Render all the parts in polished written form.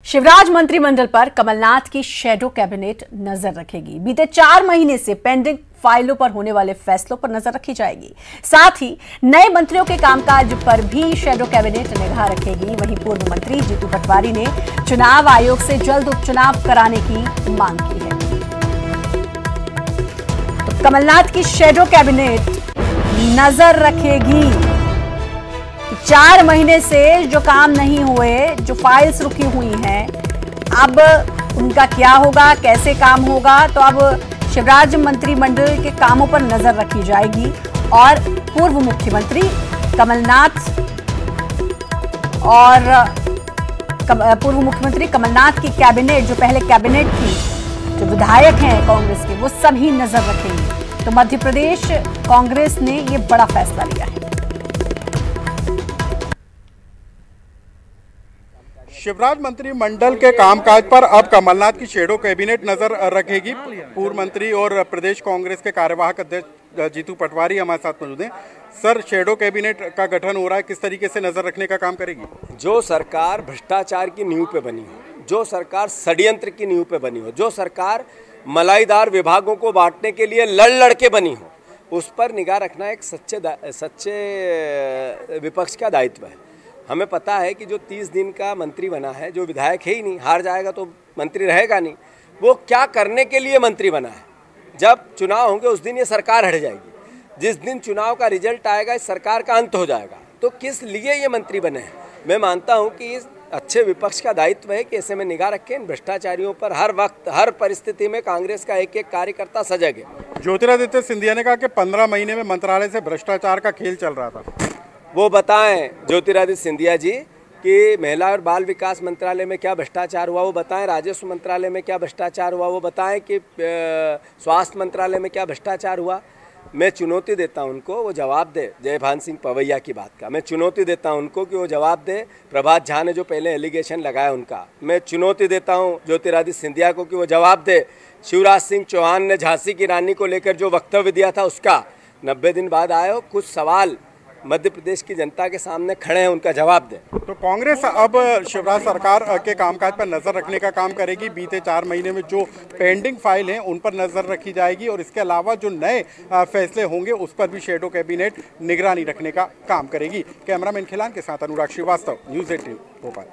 शिवराज मंत्रिमंडल पर कमलनाथ की शैडो कैबिनेट नजर रखेगी। बीते 4 महीने से पेंडिंग फाइलों पर होने वाले फैसलों पर नजर रखी जाएगी। साथ ही नए मंत्रियों के कामकाज पर भी शैडो कैबिनेट निगाह रखेगी। वहीं पूर्व मंत्री जीतू पटवारी ने चुनाव आयोग से जल्द उपचुनाव कराने की मांग की है। तो कमलनाथ की शैडो कैबिनेट नजर रखेगी। 4 महीने से जो काम नहीं हुए, जो फाइल्स रुकी हुई हैं, अब उनका क्या होगा, कैसे काम होगा, तो अब शिवराज मंत्रिमंडल के कामों पर नजर रखी जाएगी। और पूर्व मुख्यमंत्री कमलनाथ की कैबिनेट, जो पहले कैबिनेट थी, जो विधायक हैं कांग्रेस के, वो सभी नजर रखेंगे। तो मध्य प्रदेश कांग्रेस ने ये बड़ा फैसला लिया है। शिवराज मंत्रिमंडल के कामकाज पर अब कमलनाथ की शैडो कैबिनेट नजर रखेगी। पूर्व मंत्री और प्रदेश कांग्रेस के कार्यवाहक अध्यक्ष जीतू पटवारी हमारे साथ मौजूद हैं। सर, शैडो कैबिनेट का गठन हो रहा है, किस तरीके से नजर रखने का काम करेगी? जो सरकार भ्रष्टाचार की नींव पे बनी हो, जो सरकार षड्यंत्र की नींव पे बनी हो, जो सरकार मलाईदार विभागों को बांटने के लिए लड़ के बनी हो, उस पर निगाह रखना एक सच्चे विपक्ष का दायित्व है। हमें पता है कि जो 30 दिन का मंत्री बना है, जो विधायक है ही नहीं, हार जाएगा तो मंत्री रहेगा नहीं, वो क्या करने के लिए मंत्री बना है। जब चुनाव होंगे उस दिन ये सरकार हट जाएगी। जिस दिन चुनाव का रिजल्ट आएगा इस सरकार का अंत हो जाएगा। तो किस लिए ये मंत्री बने हैं? मैं मानता हूँ कि इस अच्छे विपक्ष का दायित्व है कि ऐसे में निगाह रखें। इन भ्रष्टाचारियों पर हर वक्त, हर परिस्थिति में कांग्रेस का एक एक कार्यकर्ता सजग है। ज्योतिरादित्य सिंधिया ने कहा कि 15 महीने में मंत्रालय से भ्रष्टाचार का खेल चल रहा था। वो बताएं ज्योतिरादित्य सिंधिया जी कि महिला और बाल विकास मंत्रालय में क्या भ्रष्टाचार हुआ, वो बताएं। राजस्व मंत्रालय में क्या भ्रष्टाचार हुआ, वो बताएं। कि स्वास्थ्य मंत्रालय में क्या भ्रष्टाचार हुआ। मैं चुनौती देता हूं उनको, वो जवाब दे। जयभान सिंह पवैया की बात का मैं चुनौती देता हूं उनको कि वो जवाब दे। प्रभात झा ने जो पहले एलिगेशन लगाया उनका मैं चुनौती देता हूं ज्योतिरादित्य सिंधिया को कि वो जवाब दे। शिवराज सिंह चौहान ने झांसी की रानी को लेकर जो वक्तव्य दिया था उसका 90 दिन बाद आए हो, कुछ सवाल मध्य प्रदेश की जनता के सामने खड़े हैं, उनका जवाब दें। तो कांग्रेस अब शिवराज सरकार के कामकाज पर नजर रखने का काम करेगी। बीते 4 महीने में जो पेंडिंग फाइल हैं उन पर नजर रखी जाएगी और इसके अलावा जो नए फैसले होंगे उस पर भी शैडो कैबिनेट निगरानी रखने का काम करेगी। कैमरामैन खिलान के साथ अनुराग श्रीवास्तव, न्यूज़ 18 भोपाल।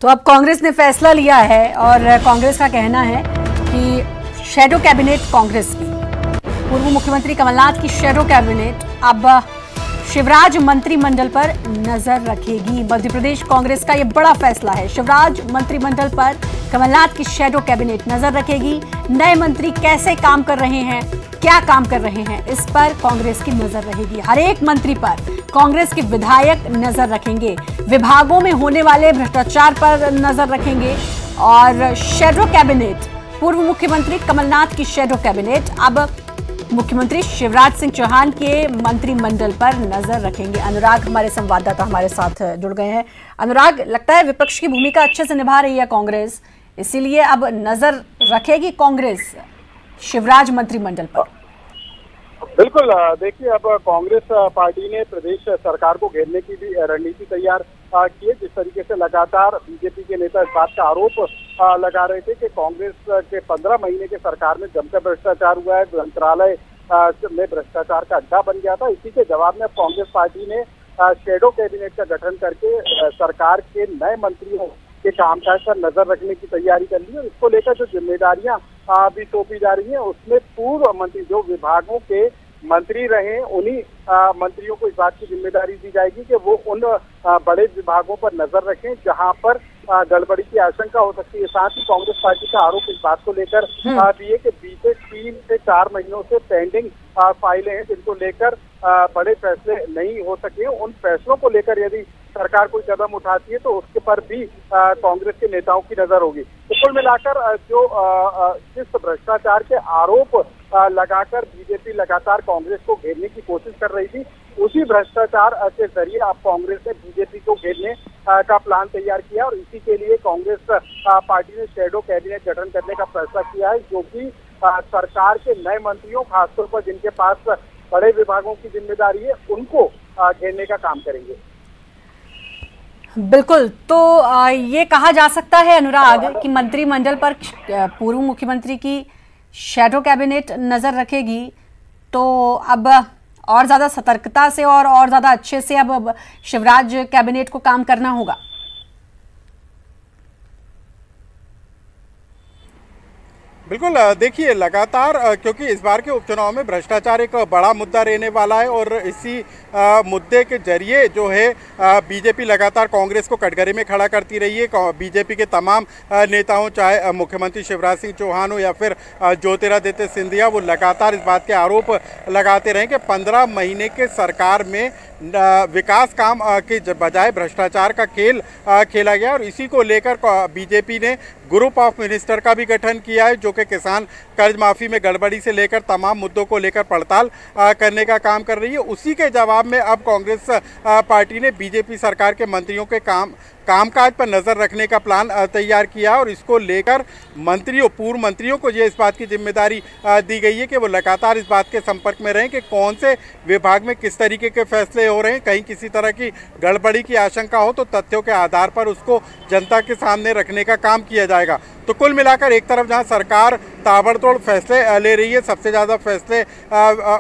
तो अब कांग्रेस ने फैसला लिया है और कांग्रेस का कहना है कि शैडो कैबिनेट कांग्रेस की, पूर्व मुख्यमंत्री कमलनाथ की शैडो कैबिनेट अब शिवराज मंत्रिमंडल पर नजर रखेगी। मध्य प्रदेश कांग्रेस का यह बड़ा फैसला है। शिवराज मंत्रिमंडल पर कमलनाथ की शैडो कैबिनेट नजर रखेगी। नए मंत्री कैसे काम कर रहे हैं, क्या काम कर रहे हैं, इस पर कांग्रेस की नजर रहेगी। हर एक मंत्री पर कांग्रेस के विधायक नजर रखेंगे। विभागों में होने वाले भ्रष्टाचार पर नजर रखेंगे। और शैडो कैबिनेट, पूर्व मुख्यमंत्री कमलनाथ की शैडो कैबिनेट अब मुख्यमंत्री शिवराज सिंह चौहान के मंत्रिमंडल पर नजर रखेंगे। अनुराग हमारे संवाददाता हमारे साथ जुड़ गए हैं। अनुराग, लगता है विपक्ष की भूमिका अच्छे से निभा रही है कांग्रेस, इसीलिए अब नजर रखेगी कांग्रेस शिवराज मंत्रिमंडल पर। बिल्कुल, देखिए, अब कांग्रेस पार्टी ने प्रदेश सरकार को घेरने की भी रणनीति तैयार की है। जिस तरीके से लगातार बीजेपी के नेता इस बात का आरोप लगा रहे थे कि कांग्रेस के 15 महीने के सरकार में जमकर भ्रष्टाचार हुआ है, मंत्रालय में भ्रष्टाचार का अड्डा बन गया था। इसी के जवाब में कांग्रेस पार्टी ने शैडो कैबिनेट का गठन करके सरकार के नए मंत्रियों के कामकाज पर नजर रखने की तैयारी कर ली है। इसको लेकर जो जिम्मेदारियां भी सौंपी जा रही हैं उसमें पूर्व मंत्री जो विभागों के मंत्री रहे उन्हीं मंत्रियों को इस बात की जिम्मेदारी दी जाएगी कि वो उन बड़े विभागों पर नजर रखें जहां पर गड़बड़ी की आशंका हो सकती है। साथ ही कांग्रेस पार्टी का आरोप इस बात को लेकर भी है कि बीते 3 से 4 महीनों से पेंडिंग फाइलें हैं जिनको लेकर बड़े फैसले नहीं हो सके। उन फैसलों को लेकर यदि सरकार कोई कदम उठाती है तो उसके पर भी कांग्रेस के नेताओं की नजर होगी। तो कुल मिलाकर जो जिस भ्रष्टाचार के आरोप लगाकर बीजेपी लगातार कांग्रेस को घेरने की कोशिश कर रही थी, उसी भ्रष्टाचार के जरिए अब कांग्रेस ने बीजेपी को घेरने का प्लान तैयार किया और इसी के लिए कांग्रेस पार्टी ने शैडो कैबिनेट गठन करने का फैसला किया है, जो कि सरकार के नए मंत्रियों, खासतौर पर जिनके पास बड़े विभागों की जिम्मेदारी है, उनको घेरने का काम करेंगे। बिल्कुल, तो ये कहा जा सकता है अनुराग कि मंत्रिमंडल पर पूर्व मुख्यमंत्री की शैडो कैबिनेट नजर रखेगी, तो अब और ज्यादा सतर्कता से और ज्यादा अच्छे से अब शिवराज कैबिनेट को काम करना होगा। बिल्कुल, देखिए लगातार क्योंकि इस बार के उपचुनाव में भ्रष्टाचार एक बड़ा मुद्दा रहने वाला है और इसी मुद्दे के जरिए जो है बीजेपी लगातार कांग्रेस को कटघरे में खड़ा करती रही है। बीजेपी के तमाम नेताओं, चाहे मुख्यमंत्री शिवराज सिंह चौहान हो या फिर ज्योतिरादित्य सिंधिया, वो लगातार इस बात के आरोप लगाते रहे कि 15 महीने के सरकार में विकास काम के बजाय भ्रष्टाचार का खेल खेला गया और इसी को लेकर बीजेपी ने ग्रुप ऑफ मिनिस्टर का भी गठन किया है, जो कि किसान कर्ज माफी में गड़बड़ी से लेकर तमाम मुद्दों को लेकर पड़ताल करने का काम कर रही है। उसी के जवाब में अब कांग्रेस पार्टी ने बीजेपी सरकार के मंत्रियों के कामकाज पर नज़र रखने का प्लान तैयार किया और इसको लेकर पूर्व मंत्रियों को ये इस बात की जिम्मेदारी दी गई है कि वो लगातार इस बात के संपर्क में रहें कि कौन से विभाग में किस तरीके के फैसले हो रहे हैं। कहीं किसी तरह की गड़बड़ी की आशंका हो तो तथ्यों के आधार पर उसको जनता के सामने रखने का काम किया जाएगा। तो कुल मिलाकर एक तरफ जहां सरकार ताबड़तोड़ फैसले ले रही है, सबसे ज़्यादा फैसले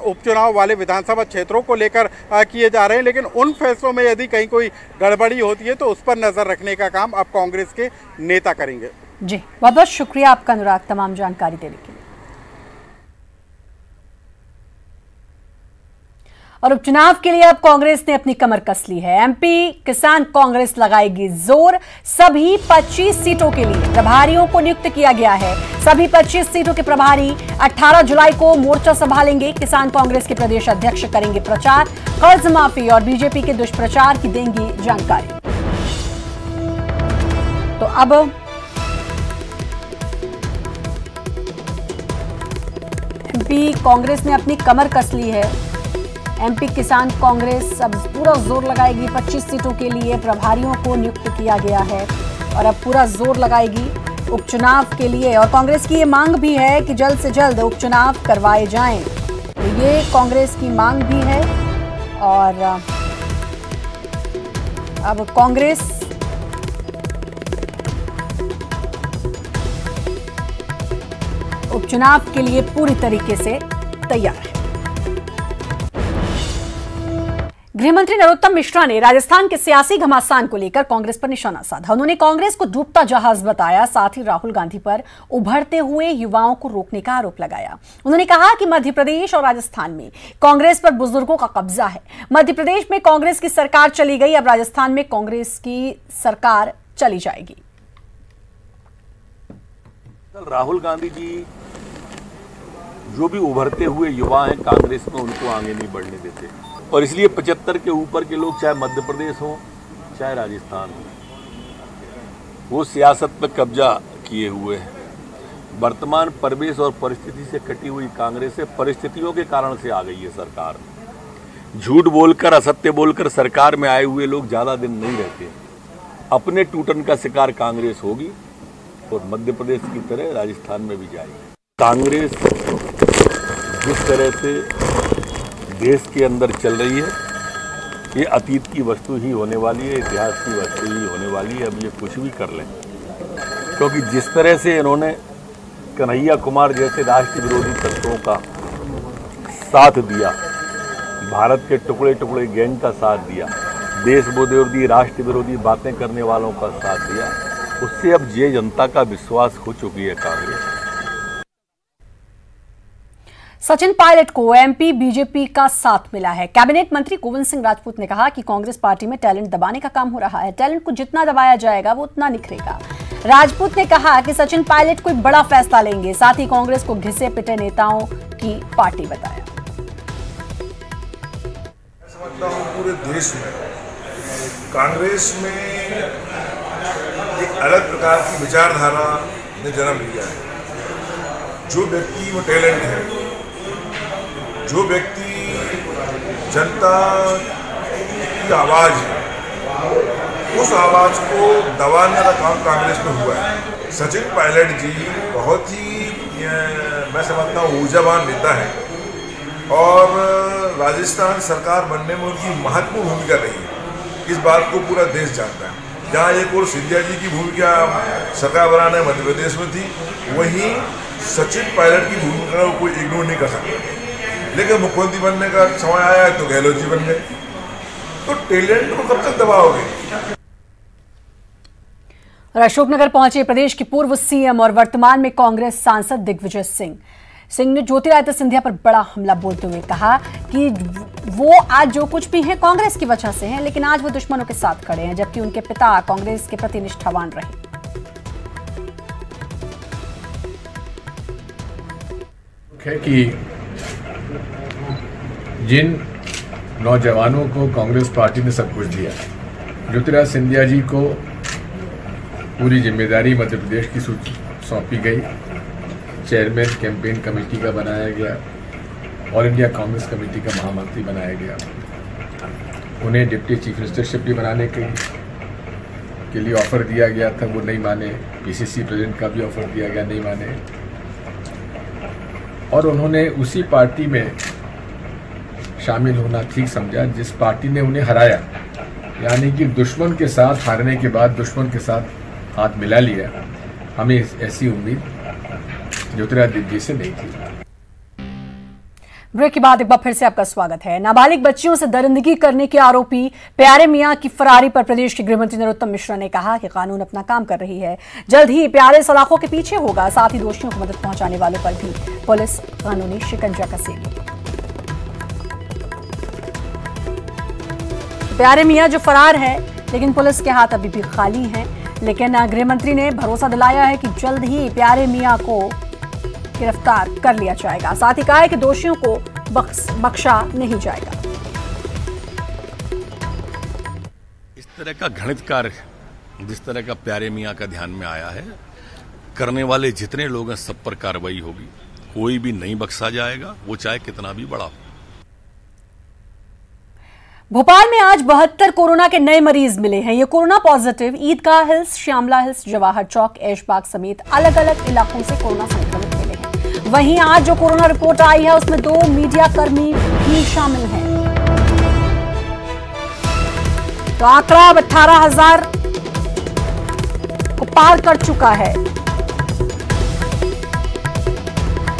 उपचुनाव वाले विधानसभा क्षेत्रों को लेकर किए जा रहे हैं, लेकिन उन फैसलों में यदि कहीं कोई गड़बड़ी होती है तो उस पर नज़र रखने का काम अब कांग्रेस के नेता करेंगे। जी, बहुत बहुत शुक्रिया आपका अनुराग, तमाम जानकारी देने के लिए। और उपचुनाव के लिए अब कांग्रेस ने अपनी कमर कस ली है। एमपी किसान कांग्रेस लगाएगी जोर। सभी 25 सीटों के लिए प्रभारियों को नियुक्त किया गया है। सभी 25 सीटों के प्रभारी 18 जुलाई को मोर्चा संभालेंगे। किसान कांग्रेस के प्रदेश अध्यक्ष करेंगे प्रचार, कर्ज माफी और बीजेपी के दुष्प्रचार की देंगी जानकारी। तो अब एमपी कांग्रेस ने अपनी कमर कस ली है। एमपी किसान कांग्रेस अब पूरा जोर लगाएगी। 25 सीटों के लिए प्रभारियों को नियुक्त किया गया है और अब पूरा जोर लगाएगी उपचुनाव के लिए। और कांग्रेस की ये मांग भी है कि जल्द से जल्द उपचुनाव करवाए जाएं। तो ये कांग्रेस की मांग भी है और अब कांग्रेस उपचुनाव के लिए पूरी तरीके से तैयार है। गृहमंत्री नरोत्तम मिश्रा ने राजस्थान के सियासी घमासान को लेकर कांग्रेस पर निशाना साधा। उन्होंने कांग्रेस को डूबता जहाज बताया, साथ ही राहुल गांधी पर उभरते हुए युवाओं को रोकने का आरोप लगाया। उन्होंने कहा कि मध्य प्रदेश और राजस्थान में कांग्रेस पर बुजुर्गों का कब्जा है। मध्य प्रदेश में कांग्रेस की सरकार चली गई, अब राजस्थान में कांग्रेस की सरकार चली जाएगी। राहुल गांधी जी जो भी उभरते हुए युवा हैं कांग्रेस में, उनको आगे नहीं बढ़ने देते और इसलिए 75 के ऊपर के लोग, चाहे मध्य प्रदेश हो चाहे राजस्थान हो, वो सियासत पर कब्जा किए हुए हैं। वर्तमान परिवेश और परिस्थिति से कटी हुई कांग्रेस से परिस्थितियों के कारण से आ गई है सरकार। झूठ बोलकर, असत्य बोलकर सरकार में आए हुए लोग ज़्यादा दिन नहीं रहते। अपने टूटन का शिकार कांग्रेस होगी और मध्य प्रदेश की तरह राजस्थान में भी जाएगी। कांग्रेस जिस तरह से देश के अंदर चल रही है, ये अतीत की वस्तु ही होने वाली है, इतिहास की वस्तु ही होने वाली है। अब ये कुछ भी कर लें, क्योंकि जिस तरह से इन्होंने कन्हैया कुमार जैसे राष्ट्र विरोधी तत्वों का साथ दिया, भारत के टुकड़े टुकड़े गैंग का साथ दिया, देश विरोधी राष्ट्र विरोधी बातें करने वालों का साथ दिया, उससे अब ये जनता का विश्वास खो चुकी है कांग्रेस। सचिन पायलट को एमपी बीजेपी का साथ मिला है। कैबिनेट मंत्री गोविंद सिंह राजपूत ने कहा कि कांग्रेस पार्टी में टैलेंट दबाने का काम हो रहा है। टैलेंट को जितना दबाया जाएगा वो उतना निखरेगा। राजपूत ने कहा कि सचिन पायलट कोई बड़ा फैसला लेंगे, साथ ही कांग्रेस को घिसे पिटे नेताओं की पार्टी बताया। समझता हूं पूरे देश में कांग्रेस में एक अलग प्रकार की विचारधारा ने जन्म लिया है। जो व्यक्ति वो टैलेंट है, जो व्यक्ति जनता की आवाज़ है, उस आवाज़ को दबाने का काम कांग्रेस में हुआ है। सचिन पायलट जी बहुत ही मैं समझता हूँ ऊर्जावान नेता है और राजस्थान सरकार बनने में उनकी महत्वपूर्ण भूमिका रही है। इस बात को पूरा देश जानता है। जहाँ एक और सिंधिया जी की भूमिका सरकार बनाने मध्य प्रदेश में थी, वहीं सचिन पायलट की भूमिका को कोई इग्नोर नहीं कर सकता। लेकिन मुख्यमंत्री बनने का समय आया तो गहलोत जी बन गए, तो टैलेंट को कब तक दबाओगे? और अशोकनगर पहुंचे प्रदेश के पूर्व सीएम और वर्तमान में कांग्रेस सांसद दिग्विजय सिंह ने ज्योतिरादित्य सिंधिया पर बड़ा हमला बोलते हुए कहा कि वो आज जो कुछ भी है कांग्रेस की वजह से है, लेकिन आज वो दुश्मनों के साथ खड़े हैं, जबकि उनके पिता कांग्रेस के प्रति निष्ठावान रहे। है कि जिन नौजवानों को कांग्रेस पार्टी ने सब कुछ दिया, ज्योतिरादित्य सिंधिया जी को पूरी जिम्मेदारी मध्य प्रदेश की सौंपी गई, चेयरमैन कैंपेन कमेटी का बनाया गया, ऑल इंडिया कांग्रेस कमेटी का महामंत्री बनाया गया, उन्हें डिप्टी चीफ मिनिस्टरशिप भी बनाने के लिए ऑफर दिया गया था, वो नहीं माने। पीसीसी प्रेसिडेंट का भी ऑफर दिया गया, नहीं माने, और उन्होंने उसी पार्टी में शामिल होना ठीक समझा जिस पार्टी ने उन्हें हराया, यानी कि दुश्मन के साथ हारने के बाद दुश्मन के साथ हाथ मिला लिया। हमें ऐसी उम्मीद ज्योतिरादित्य जी से नहीं थी। ब्रेक के बाद एक बार फिर से आपका स्वागत है। नाबालिग बच्चियों से दरिंदगी करने के आरोपी प्यारे मियां की फरारी पर प्रदेश के गृहमंत्री नरोत्तम मिश्रा ने कहा कि कानून अपना काम कर रही है, जल्द ही प्यारे सलाखों के पीछे होगा, साथ ही दोषियों को मदद पहुंचाने वालों पर भी पुलिस कानूनी शिकंजा कसेगी। प्यारे मियां जो फरार है, लेकिन पुलिस के हाथ अभी भी खाली हैं, लेकिन गृहमंत्री ने भरोसा दिलाया है कि जल्द ही प्यारे मियां को गिरफ्तार कर लिया जाएगा। साथ ही कहा है कि दोषियों को बख्शा नहीं जाएगा। इस तरह का घृणित कार्य जिस तरह का प्यारे मियां का ध्यान में आया है, करने वाले जितने लोग हैं सब पर कार्रवाई होगी, कोई भी नहीं बख्शा जाएगा, वो चाहे कितना भी बड़ा हो। भोपाल में आज 72 कोरोना के नए मरीज मिले हैं। ये कोरोना पॉजिटिव ईदगाह हिल्स, श्यामला हिल्स, जवाहर चौक, ऐशबाग समेत अलग अलग इलाकों से कोरोना संक्रमित मिले हैं। वहीं आज जो कोरोना रिपोर्ट आई है उसमें 2 मीडिया कर्मी भी शामिल हैं। तो आंकड़ा 18,000 को पार कर चुका है।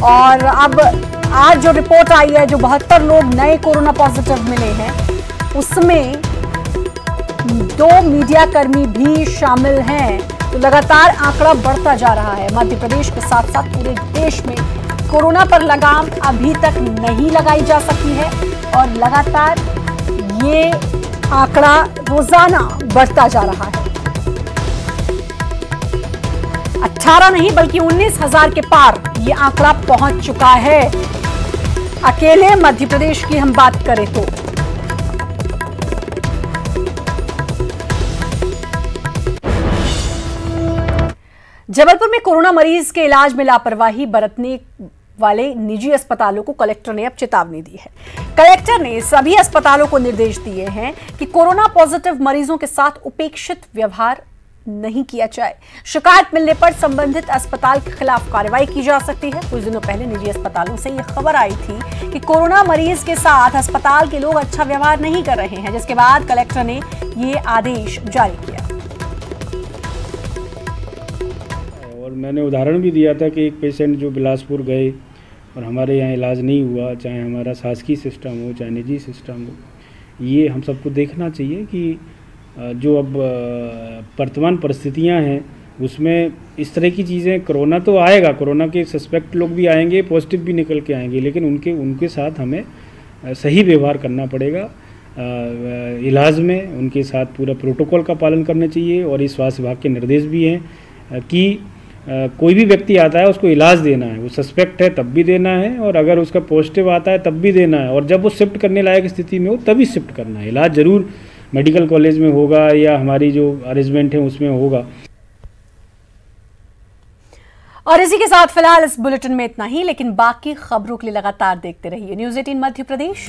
और अब आज जो रिपोर्ट आई है, जो 72 लोग नए कोरोना पॉजिटिव मिले हैं, उसमें 2 मीडिया कर्मी भी शामिल हैं। तो लगातार आंकड़ा बढ़ता जा रहा है। मध्य प्रदेश के साथ साथ पूरे देश में कोरोना पर लगाम अभी तक नहीं लगाई जा सकी है और लगातार ये आंकड़ा रोजाना बढ़ता जा रहा है। 18 नहीं बल्कि 19,000 के पार ये आंकड़ा पहुंच चुका है। अकेले मध्य प्रदेश की हम बात करें तो जबलपुर में कोरोना मरीज के इलाज में लापरवाही बरतने वाले निजी अस्पतालों को कलेक्टर ने अब चेतावनी दी है। कलेक्टर ने सभी अस्पतालों को निर्देश दिए हैं कि कोरोना पॉजिटिव मरीजों के साथ उपेक्षित व्यवहार नहीं किया जाए। शिकायत मिलने पर संबंधित अस्पताल के खिलाफ कार्रवाई की जा सकती है। कुछ दिनों पहले निजी अस्पतालों से यह खबर आई थी कि कोरोना मरीज के साथ अस्पताल के लोग अच्छा व्यवहार नहीं कर रहे हैं, जिसके बाद कलेक्टर ने ये आदेश जारी किया। और मैंने उदाहरण भी दिया था कि एक पेशेंट जो बिलासपुर गए और हमारे यहाँ इलाज नहीं हुआ, चाहे हमारा शासकीय सिस्टम हो चाहे निजी सिस्टम हो, ये हम सबको देखना चाहिए कि जो अब वर्तमान परिस्थितियाँ हैं उसमें इस तरह की चीज़ें, कोरोना तो आएगा, कोरोना के सस्पेक्ट लोग भी आएंगे, पॉजिटिव भी निकल के आएंगे, लेकिन उनके साथ हमें सही व्यवहार करना पड़ेगा। इलाज में उनके साथ पूरा प्रोटोकॉल का पालन करना चाहिए। और इस स्वास्थ्य विभाग के निर्देश भी हैं कि कोई भी व्यक्ति आता है उसको इलाज देना है, वो सस्पेक्ट है तब भी देना है, और अगर उसका पॉजिटिव आता है तब भी देना है, और जब वो शिफ्ट करने लायक स्थिति में हो तभी शिफ्ट करना है। इलाज जरूर मेडिकल कॉलेज में होगा या हमारी जो अरेंजमेंट है उसमें होगा। और इसी के साथ फिलहाल इस बुलेटिन में इतना ही, लेकिन बाकी खबरों के लिए लगातार देखते रहिए न्यूज़ 18 मध्य प्रदेश।